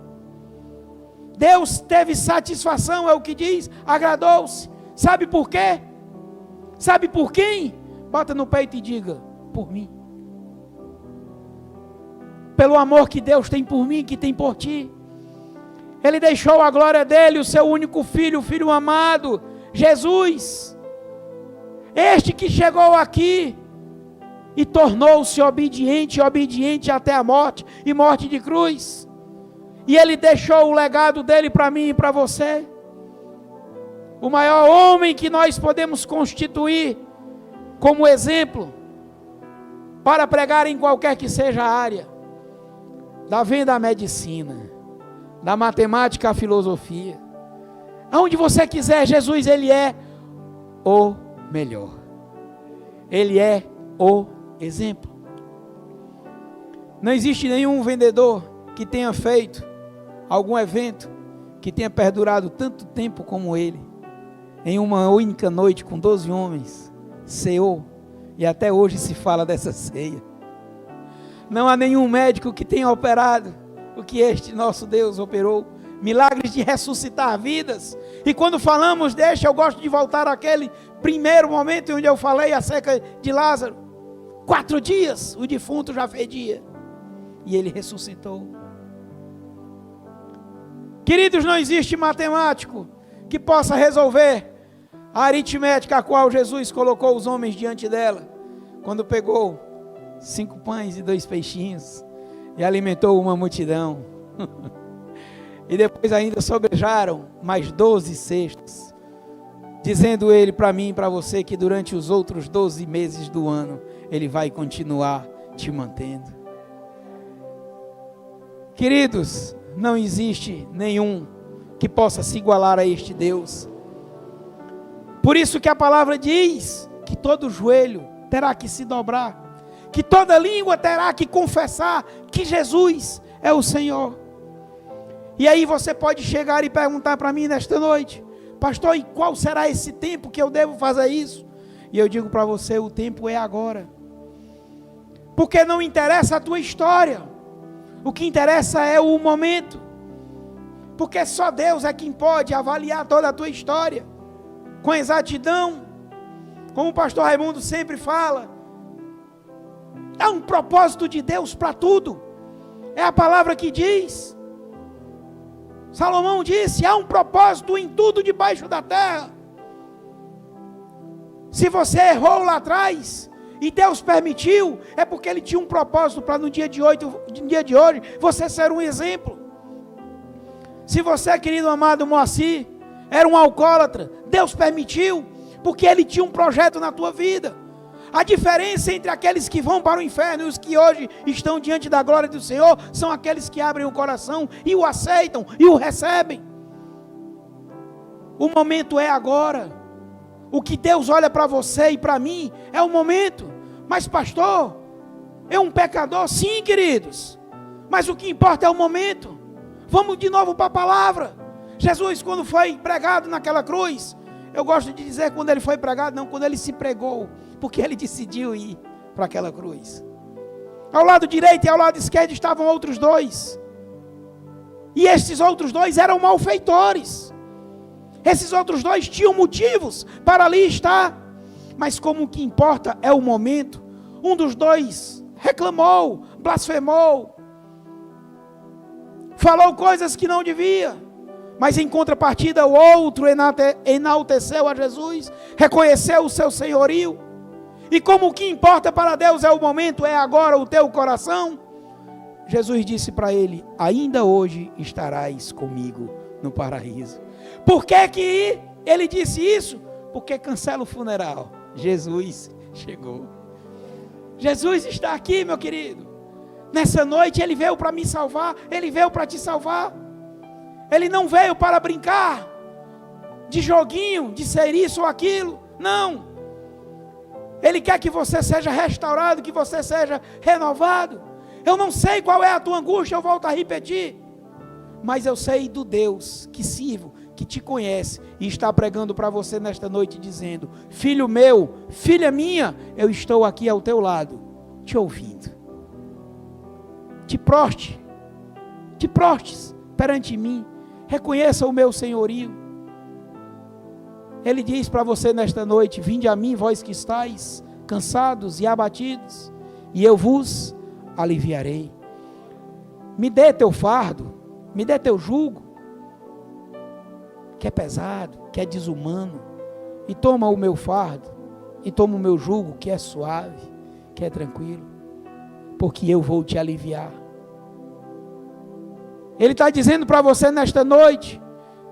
Deus teve satisfação, é o que diz, agradou-se. Sabe por quê? Sabe por quem? Bota no peito e diga, por mim. Pelo amor que Deus tem por mim, que tem por ti. Ele deixou a glória dele, o seu único filho, o filho amado, Jesus. Este que chegou aqui e tornou-se obediente até a morte, e morte de cruz. E ele deixou o legado dele para mim e para você. O maior homem que nós podemos constituir como exemplo para pregar em qualquer que seja a área, da venda à medicina, da matemática à filosofia, aonde você quiser, Jesus, ele é o melhor. Ele é o exemplo. Não existe nenhum vendedor que tenha feito algum evento que tenha perdurado tanto tempo como ele, em uma única noite com 12 homens, ceou, e até hoje se fala dessa ceia. Não há nenhum médico que tenha operado o que este nosso Deus operou, milagres de ressuscitar vidas. E quando falamos deste, eu gosto de voltar àquele primeiro momento onde eu falei acerca de Lázaro. 4 dias o defunto já fedia, e ele ressuscitou. Queridos, não existe matemático que possa resolver a aritmética a qual Jesus colocou os homens diante dela, quando pegou 5 pães e 2 peixinhos e alimentou uma multidão. E depois ainda sobrejaram mais 12 cestos, dizendo ele para mim e para você que durante os outros 12 meses do ano ele vai continuar te mantendo. Queridos, não existe nenhum que possa se igualar a este Deus. Por isso que a palavra diz que todo joelho terá que se dobrar, que toda língua terá que confessar que Jesus é o Senhor. E aí você pode chegar e perguntar para mim nesta noite: pastor, e qual será esse tempo que eu devo fazer isso? E eu digo para você: o tempo é agora. Porque não interessa a tua história, o que interessa é o momento. Porque só Deus é quem pode avaliar toda a tua história com exatidão. Como o pastor Raimundo sempre fala, há um propósito de Deus para tudo. É a palavra que diz. Salomão disse: há um propósito em tudo debaixo da terra. Se você errou lá atrás e Deus permitiu, é porque Ele tinha um propósito para no dia de hoje você ser um exemplo. Se você, querido amado Moacir, era um alcoólatra, Deus permitiu, porque Ele tinha um projeto na tua vida. A diferença entre aqueles que vão para o inferno e os que hoje estão diante da glória do Senhor são aqueles que abrem o coração e o aceitam e o recebem. O momento é agora. O que Deus olha para você e para mim é o momento. Mas pastor, é um pecador? Sim, queridos, mas o que importa é o momento. Vamos de novo para a palavra. Jesus, quando foi pregado naquela cruz, eu gosto de dizer quando ele foi pregado, não, quando ele se pregou, porque ele decidiu ir para aquela cruz. Ao lado direito e ao lado esquerdo estavam outros 2, e esses outros 2 eram malfeitores. Esses outros 2 tinham motivos para ali estar, mas como o que importa é o momento, um dos 2 reclamou, blasfemou, falou coisas que não devia, mas em contrapartida o outro enalteceu a Jesus, reconheceu o seu senhorio. E como o que importa para Deus é o momento, é agora o teu coração, Jesus disse para ele: ainda hoje estarás comigo no paraíso. Por que ele disse isso? Porque cancela o funeral. Jesus chegou. Jesus está aqui, meu querido. Nessa noite Ele veio para me salvar, Ele veio para te salvar. Ele não veio para brincar de joguinho, de ser isso ou aquilo. Não. Ele quer que você seja restaurado, que você seja renovado. Eu não sei qual é a tua angústia, eu volto a repetir, mas eu sei do Deus que sirvo, que te conhece e está pregando para você nesta noite, dizendo: filho meu, filha minha, eu estou aqui ao teu lado, te ouvindo. Te prostes perante mim, reconheça o meu senhorio. Ele diz para você nesta noite: vinde a mim, vós que estáis cansados e abatidos, e eu vos aliviarei. Me dê teu fardo, me dê teu jugo, que é pesado, que é desumano, e toma o meu fardo, e toma o meu jugo, que é suave, que é tranquilo, porque eu vou te aliviar. Ele está dizendo para você nesta noite: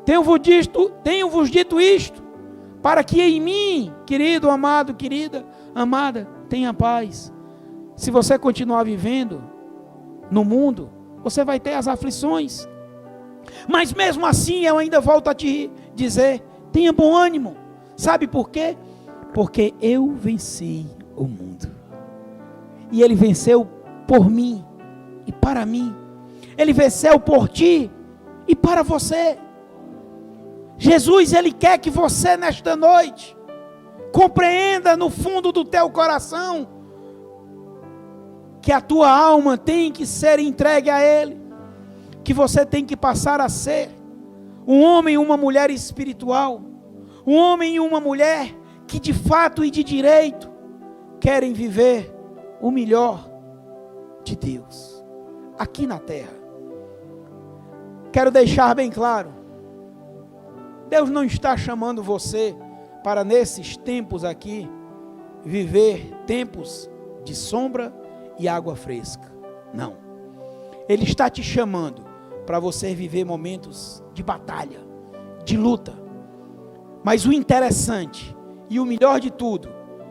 tenho-vos dito isto, para que em mim, querido, amado, querida, amada, tenha paz. Se você continuar vivendo no mundo, você vai ter as aflições, mas mesmo assim eu ainda volto a te dizer: tenha bom ânimo. Sabe por quê? Porque eu venci o mundo, e Ele venceu por mim e para mim. Ele venceu por ti e para você. Jesus, Ele quer que você nesta noite compreenda no fundo do teu coração que a tua alma tem que ser entregue a Ele, que você tem que passar a ser um homem e uma mulher espiritual, um homem e uma mulher que de fato e de direito querem viver o melhor de Deus aqui na terra. Quero deixar bem claro, Deus não está chamando você para nesses tempos aqui viver tempos de sombra e água fresca. Não. Ele está te chamando para você viver momentos de batalha, de luta. Mas o interessante e o melhor de tudo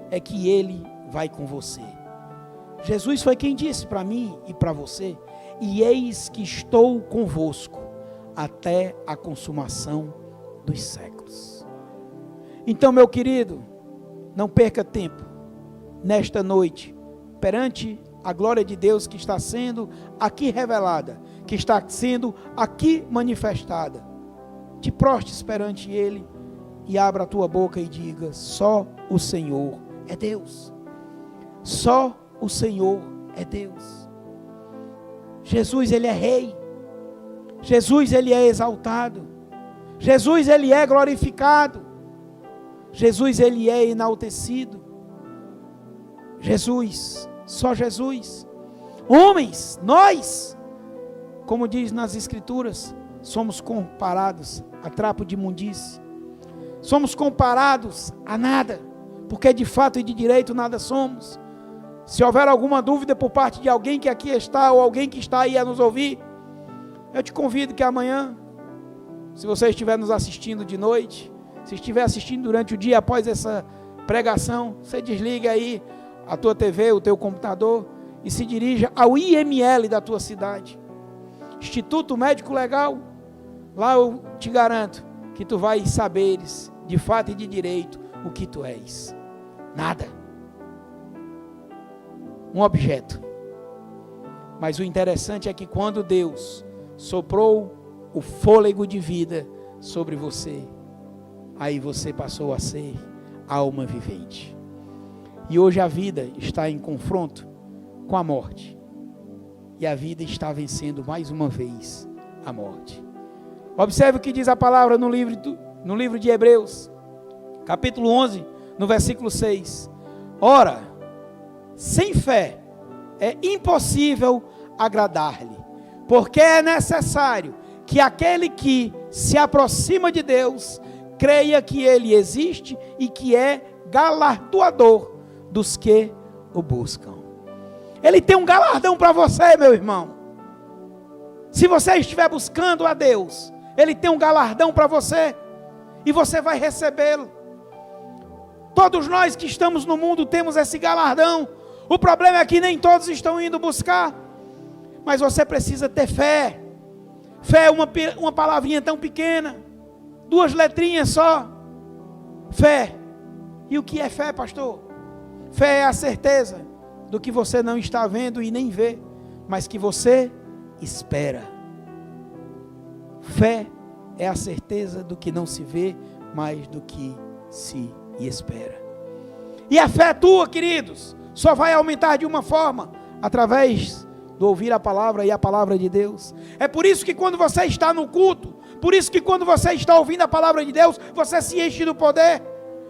é que Ele vai com você. Jesus foi quem disse para mim e para você: e eis que estou convosco até a consumação dos séculos. Então, meu querido, não perca tempo nesta noite perante a glória de Deus que está sendo aqui revelada, que está sendo aqui manifestada. Te prostes perante Ele e abra a tua boca e diga: só o Senhor é Deus. Só o Senhor é Deus. Jesus, Ele é Rei. Jesus, Ele é exaltado. Jesus, Ele é glorificado. Jesus, Ele é enaltecido. Jesus, só Jesus. Homens, nós, como diz nas Escrituras, somos comparados a trapo de imundície. Somos comparados a nada, porque de fato e de direito nada somos. Se houver alguma dúvida por parte de alguém que aqui está, ou alguém que está aí a nos ouvir, eu te convido que amanhã, se você estiver nos assistindo de noite, se estiver assistindo durante o dia após essa pregação, você desliga aí a tua TV, o teu computador, e se dirija ao IML da tua cidade, Instituto Médico Legal. Lá eu te garanto que tu vais saberes de fato e de direito o que tu és. Nada. Um objeto. Mas o interessante é que quando Deus soprou o fôlego de vida sobre você, aí você passou a ser alma vivente. E hoje a vida está em confronto com a morte. E a vida está vencendo mais uma vez a morte. Observe o que diz a palavra no livro de Hebreus, capítulo 11, no versículo 6. Ora, sem fé é impossível agradar-lhe, porque é necessário que aquele que se aproxima de Deus creia que Ele existe e que é galardoador dos que o buscam. Ele tem um galardão para você, meu irmão. Se você estiver buscando a Deus, Ele tem um galardão para você, e você vai recebê-lo. Todos nós que estamos no mundo temos esse galardão. O problema é que nem todos estão indo buscar, mas você precisa ter fé. Fé é uma palavrinha tão pequena, 2 letrinhas só. Fé. E o que é fé, pastor? Fé é a certeza do que você não está vendo e nem vê, mas que você espera. Fé é a certeza do que não se vê, mas do que se espera. E a fé tua, queridos, só vai aumentar de uma forma: através do ouvir a palavra e a palavra de Deus. É por isso que quando você está no culto, por isso que quando você está ouvindo a palavra de Deus, você se enche do poder,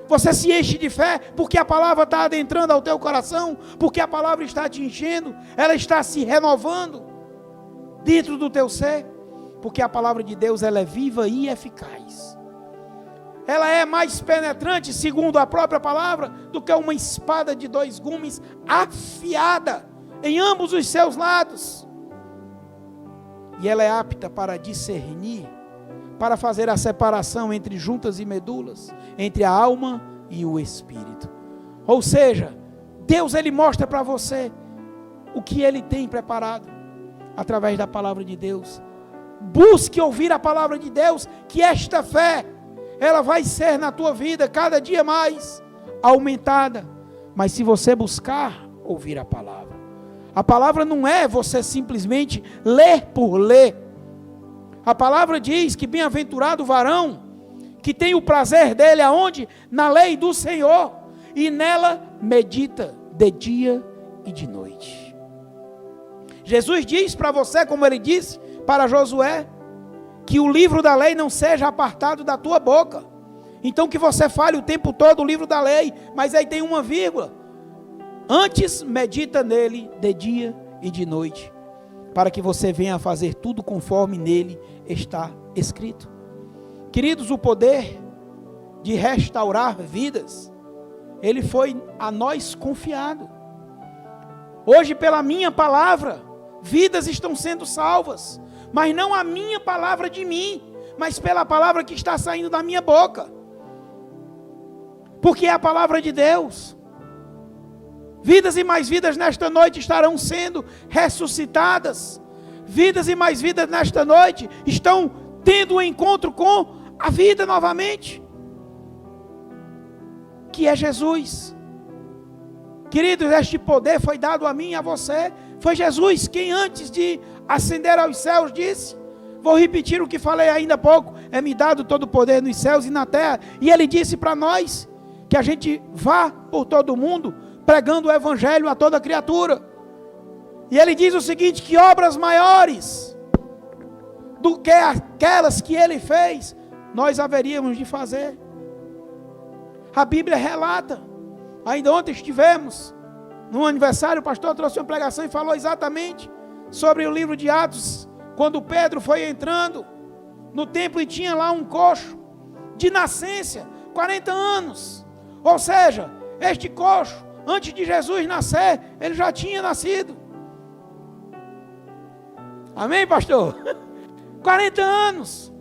você se enche de fé, porque a palavra está adentrando ao teu coração, porque a palavra está te enchendo, ela está se renovando dentro do teu ser, porque a palavra de Deus, ela é viva e eficaz. Ela é mais penetrante, segundo a própria palavra, do que uma espada de 2 gumes, afiada em ambos os seus lados. E ela é apta para discernir, para fazer a separação entre juntas e medulas, entre a alma e o espírito. Ou seja, Deus, Ele mostra para você o que Ele tem preparado através da palavra de Deus. Busque ouvir a palavra de Deus, que esta fé, ela vai ser na tua vida cada dia mais aumentada. Mas se você buscar ouvir a palavra não é você simplesmente ler por ler. A palavra diz que bem-aventurado o varão que tem o prazer dele aonde? Na lei do Senhor, e nela medita de dia e de noite. Jesus diz para você, como ele disse para Josué, que o livro da lei não seja apartado da tua boca. Então que você fale o tempo todo o livro da lei, mas aí tem uma vírgula. Antes medita nele de dia e de noite, para que você venha a fazer tudo conforme nele está escrito. Queridos, o poder de restaurar vidas, ele foi a nós confiado. Hoje, pela minha palavra, vidas estão sendo salvas, mas não a minha palavra de mim, mas pela palavra que está saindo da minha boca, porque é a palavra de Deus. Vidas e mais vidas nesta noite estarão sendo ressuscitadas. Vidas e mais vidas nesta noite estão tendo um encontro com a vida novamente, que é Jesus. Queridos, este poder foi dado a mim e a você. Foi Jesus quem antes de ascender aos céus disse, vou repetir o que falei ainda há pouco, é-me dado todo o poder nos céus e na terra. E ele disse para nós que a gente vá por todo o mundo pregando o evangelho a toda criatura. E ele diz o seguinte, que obras maiores do que aquelas que ele fez, nós haveríamos de fazer. A Bíblia relata, ainda ontem estivemos no aniversário, o pastor trouxe uma pregação e falou exatamente sobre o livro de Atos, quando Pedro foi entrando no templo e tinha lá um coxo de nascença, 40 anos, ou seja, este coxo, antes de Jesus nascer, ele já tinha nascido. Amém, pastor? 40 anos,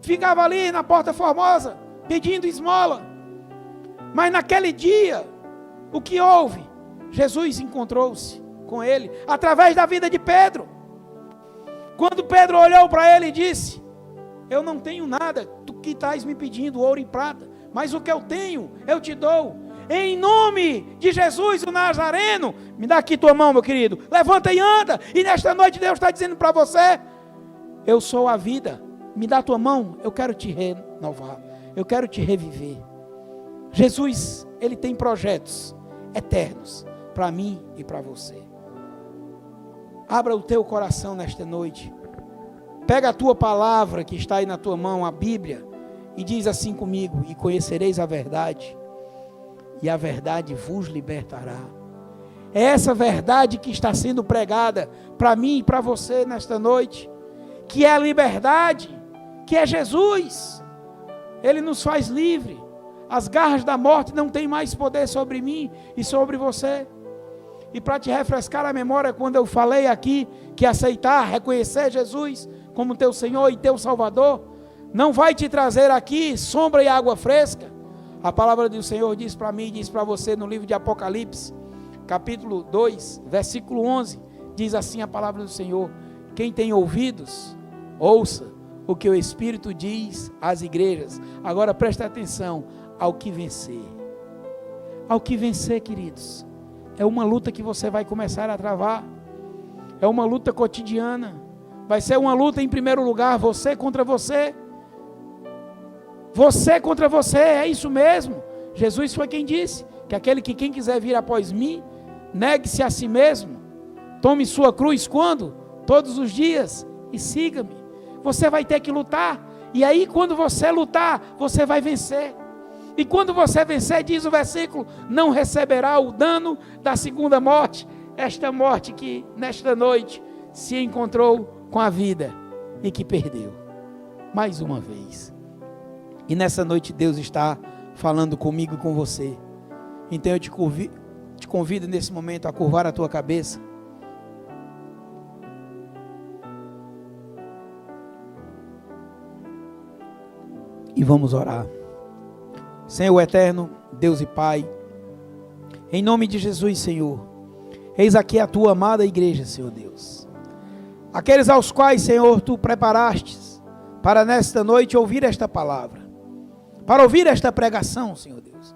ficava ali na Porta Formosa, pedindo esmola. Mas naquele dia, o que houve? Jesus encontrou-se com ele, através da vida de Pedro. Quando Pedro olhou para ele e disse, eu não tenho nada, tu que estás me pedindo, ouro e prata, mas o que eu tenho, eu te dou. Em nome de Jesus o Nazareno, me dá aqui tua mão, meu querido, levanta e anda. E nesta noite Deus está dizendo para você, eu sou a vida, me dá tua mão, eu quero te renovar, eu quero te reviver. Jesus, ele tem projetos eternos para mim e para você. Abra o teu coração nesta noite, pega a tua palavra que está aí na tua mão, a Bíblia, e diz assim comigo, e conhecereis a verdade, e a verdade vos libertará. É essa verdade que está sendo pregada para mim e para você nesta noite, que é a liberdade, que é Jesus. Ele nos faz livre. As garras da morte não têm mais poder sobre mim e sobre você. E para te refrescar a memória, quando eu falei aqui que aceitar, reconhecer Jesus como teu Senhor e teu Salvador, não vai te trazer aqui sombra e água fresca. A palavra do Senhor diz para mim, diz para você no livro de Apocalipse, capítulo 2, versículo 11, diz assim a palavra do Senhor, quem tem ouvidos, ouça o que o Espírito diz às igrejas. Agora presta atenção, ao que vencer. Ao que vencer, queridos, é uma luta que você vai começar a travar, é uma luta cotidiana, vai ser uma luta em primeiro lugar, você contra você, é isso mesmo. Jesus foi quem disse, que quem quiser vir após mim, negue-se a si mesmo, tome sua cruz, quando? Todos os dias, e siga-me. Você vai ter que lutar, e aí quando você lutar, você vai vencer. E quando você vencer, diz o versículo, não receberá o dano da segunda morte, esta morte que nesta noite se encontrou com a vida e que perdeu, mais uma vez. E nessa noite Deus está falando comigo e com você. Então eu te convido nesse momento a curvar a tua cabeça. E vamos orar. Senhor eterno, Deus e Pai, em nome de Jesus, Senhor, eis aqui a tua amada igreja, Senhor Deus. Aqueles aos quais, Senhor, tu preparastes para nesta noite ouvir esta palavra, para ouvir esta pregação, Senhor Deus,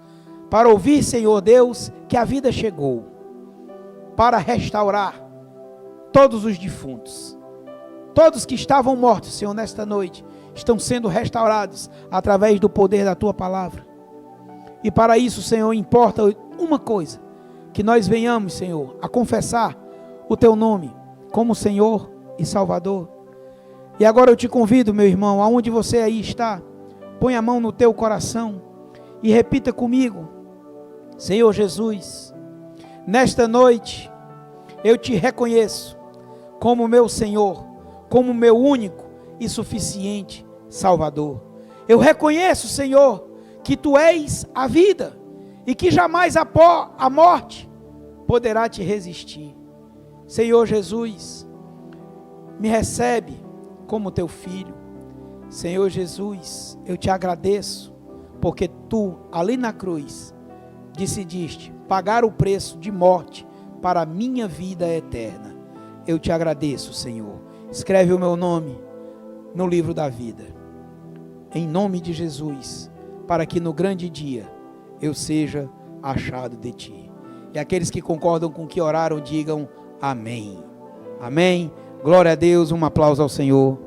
para ouvir, Senhor Deus, que a vida chegou, para restaurar todos os defuntos, todos que estavam mortos, Senhor, nesta noite, estão sendo restaurados através do poder da tua palavra. E para isso, Senhor, importa uma coisa: que nós venhamos, Senhor, a confessar o teu nome como Senhor e Salvador. E agora eu te convido, meu irmão, aonde você aí está, põe a mão no teu coração e repita comigo: Senhor Jesus, nesta noite eu te reconheço como meu Senhor, como meu único e suficiente Salvador. Eu reconheço, Senhor, que tu és a vida e que jamais a morte poderá te resistir. Senhor Jesus, me recebe como teu filho. Senhor Jesus, eu te agradeço, porque tu, ali na cruz, decidiste pagar o preço de morte para a minha vida eterna. Eu te agradeço, Senhor. Escreve o meu nome no livro da vida, em nome de Jesus, para que no grande dia eu seja achado de ti. E aqueles que concordam com o que oraram, digam amém. Amém. Glória a Deus, um aplauso ao Senhor.